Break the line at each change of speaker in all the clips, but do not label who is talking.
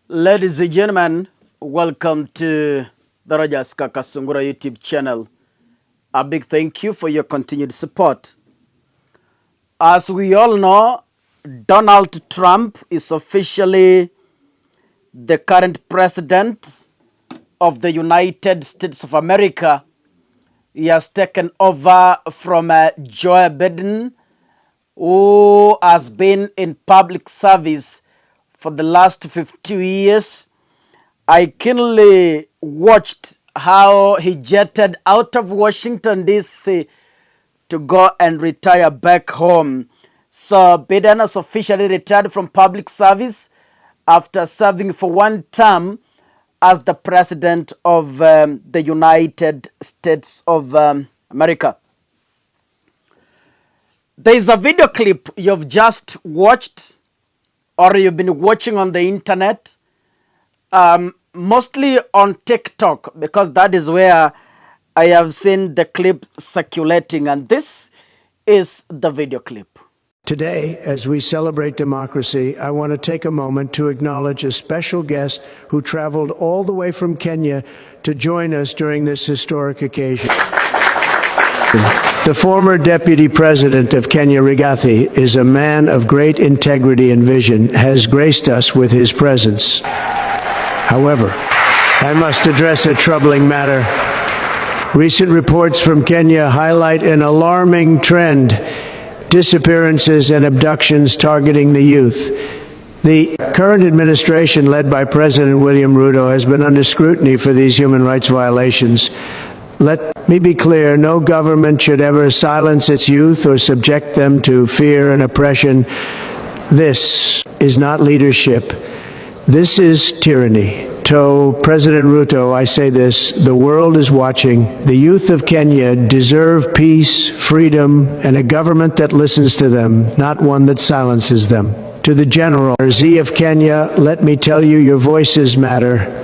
Ladies and gentlemen, welcome to the Rogers Kakasungura YouTube channel. A big thank you for your continued support. As we all know, Donald Trump is officially the current president of the United States of America. He has taken over from Joe Biden, who has been in public service for the last 50 years. I keenly watched how he jetted out of Washington, D.C. to go and retire back home. So Biden has officially retired from public service after serving for one term as the president of the United States of America. There is a video clip you've just watched or you've been watching on the internet, mostly on TikTok, because that is where I have seen the clip circulating, and this is the video clip.
Today, as we celebrate democracy, I want to take a moment to acknowledge a special guest who traveled all the way from Kenya to join us during this historic occasion. The former Deputy President of Kenya, Rigathi, is a man of great integrity and vision, has graced us with his presence. However, I must address a troubling matter. Recent reports from Kenya highlight an alarming trend: disappearances and abductions targeting the youth. The current administration, led by President William Ruto, has been under scrutiny for these human rights violations. Let me be clear, no government should ever silence its youth or subject them to fear and oppression. This is not leadership. This is tyranny. To President Ruto, I say this: the world is watching. The youth of Kenya deserve peace, freedom, and a government that listens to them, not one that silences them. To the General Z of Kenya, let me tell you, your voices matter.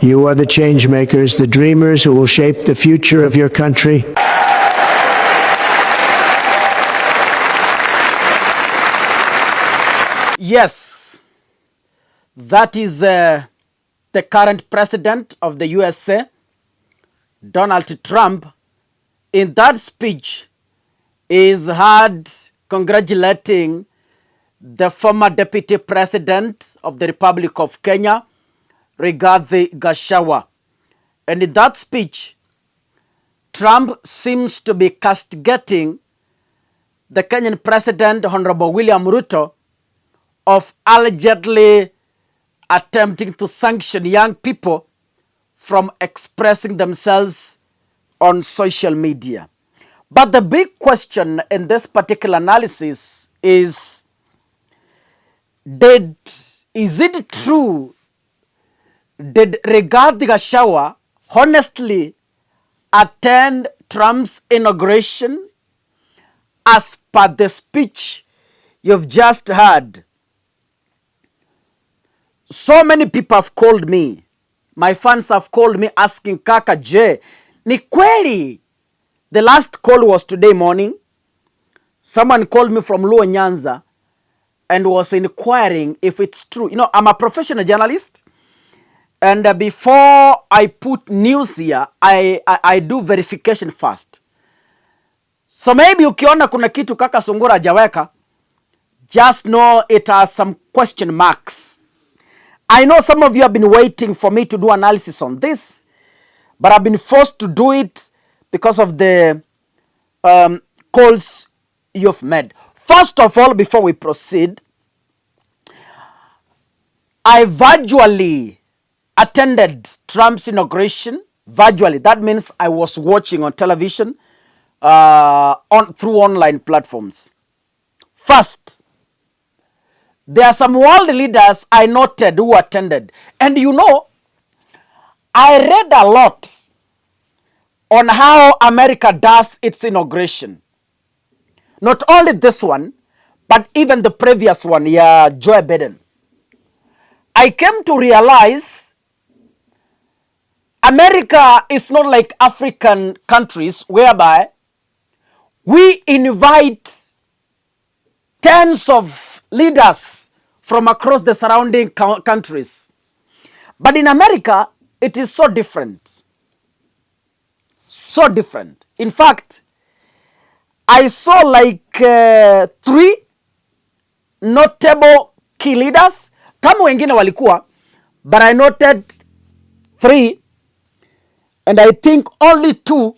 You are the change makers, the dreamers who will shape the future of your country.
Yes, that is the current president of the USA, Donald Trump. In that speech, is heard congratulating the former deputy president of the Republic of Kenya, Rigathi Gachagua. And in that speech, Trump seems to be castigating the Kenyan president, Honorable William Ruto, of allegedly attempting to sanction young people from expressing themselves on social media. But the big question in this particular analysis is it true? Did Rigathi Gachagua honestly attend Trump's inauguration as per the speech you've just heard? So many people have called me. My fans have called me asking, Kaka J, ni kweli? The last call was today morning. Someone called me from Luo Nyanza and was inquiring if it's true. You know, I'm a professional journalist. And before I put news here, I do verification first. So maybe ukiona kuna kitu Kaka Sungura hajaweka, just know it has some question marks. I know some of you have been waiting for me to do analysis on this, but I've been forced to do it because of the calls you've made. First of all, before we proceed, I virtually attended Trump's inauguration virtually. That means I was watching on television through online platforms. First, there are some world leaders I noted who attended. And you know, I read a lot on how America does its inauguration. Not only this one, but even the previous one, Joe Biden. I came to realize America is not like African countries whereby we invite tens of leaders from across the surrounding countries. But in America, it is so different. So different. In fact, I saw like 3 notable key leaders. Kama wengine walikuwa, but I noted 3, and I think only 2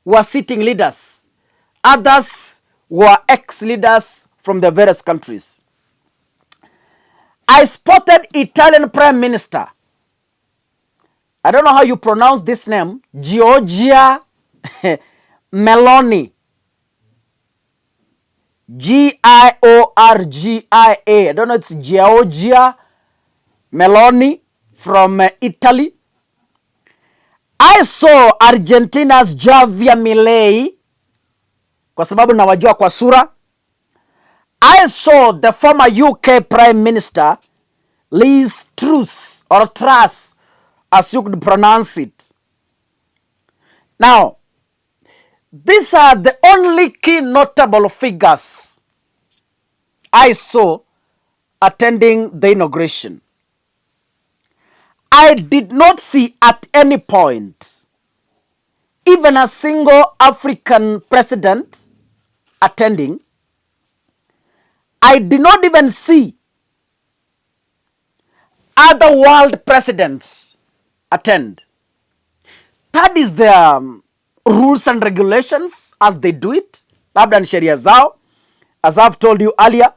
were sitting leaders. Others were ex-leaders from the various countries. I spotted Italian Prime Minister. I don't know how you pronounce this name. Giorgia Meloni. Giorgia. I don't know, it's Giorgia Meloni from Italy. I saw Argentina's Javier Milei, kwa sababu nawajua kwa sura. I saw the former UK Prime Minister Liz Truss, or Truss, as you could pronounce it. Now, these are the only key notable figures I saw attending the inauguration. I did not see at any point even a single African president attending. I did not even see other world presidents attend. That is the rules and regulations as they do it. Labda ni sheria zao. As I've told you earlier,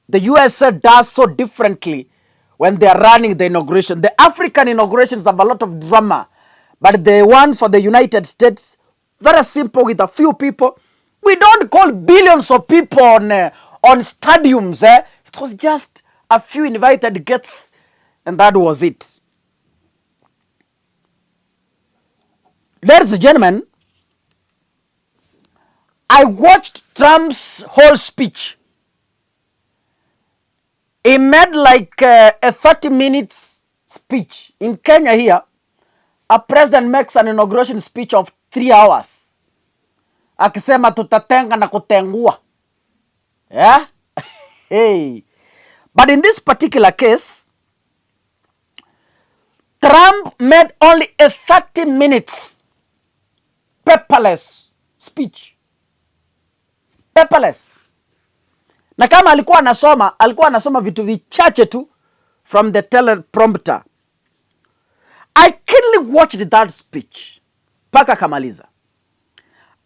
the USA does so differently when they are running the inauguration. The African inaugurations have a lot of drama, but the one for the United States, very simple with a few people. We don't call billions of people on stadiums. It was just a few invited guests, and that was it. Ladies and gentlemen, I watched Trump's whole speech. He made like a 30 minutes speech. In Kenya here, a president makes an inauguration speech of 3 hours. Akisema tutatenga na kutengua. Yeah? Hey. But in this particular case, Trump made only a 30 minutes paperless speech. Paperless. Na kama alikuwa anasoma vitu vichache tu from the teleprompter. I keenly watched that speech paka kamaliza.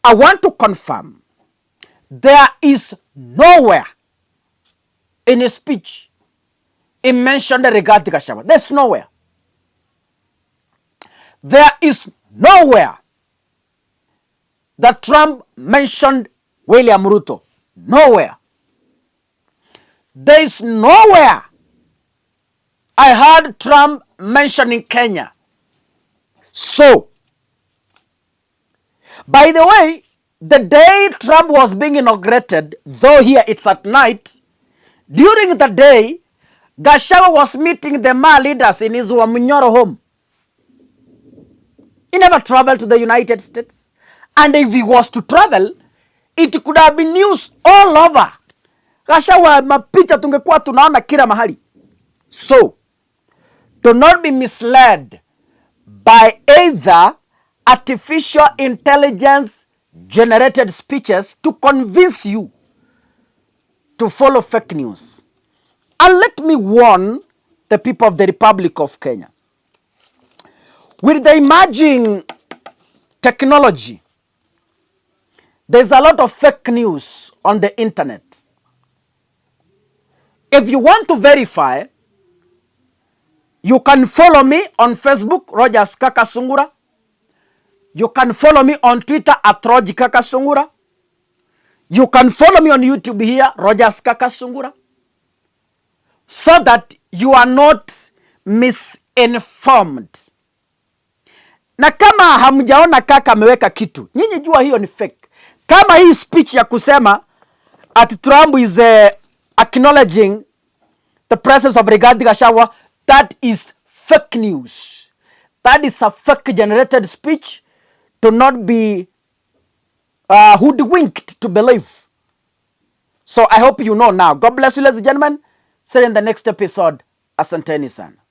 I want to confirm there is nowhere in his speech he mentioned regarding Gachagua. There's nowhere. There is nowhere that Trump mentioned William Ruto. Nowhere. There is nowhere I heard Trump mentioning Kenya. So, by the way, the day Trump was being inaugurated, though here it's at night, during the day, Gachagua was meeting the Ma leaders in his Wamunyoro home. He never traveled to the United States. And if he was to travel, it could have been news all over. Gachagua mapicha tungekuwa tunaona kila mahali. So, do not be misled by either artificial intelligence generated speeches to convince you to follow fake news. And let me warn the people of the Republic of Kenya. With the emerging technology, there's a lot of fake news on the internet. If you want to verify, you can follow me on Facebook, Rogers Kakasungura. You can follow me on Twitter at Roger Kakasungura. You can follow me on YouTube here, Rogers Kakasungura. So that you are not misinformed. Na kama hamjaona kaka ameweka kitu, nyinyi jua hiyo ni fake. Kama hii speech ya kusema at Trump is acknowledging the presence of Rigathi Gachagua, that is fake news. That is a fake generated speech to not be hoodwinked to believe. So I hope you know now. God bless you, ladies and gentlemen. See you in the next episode. Asanteni sana.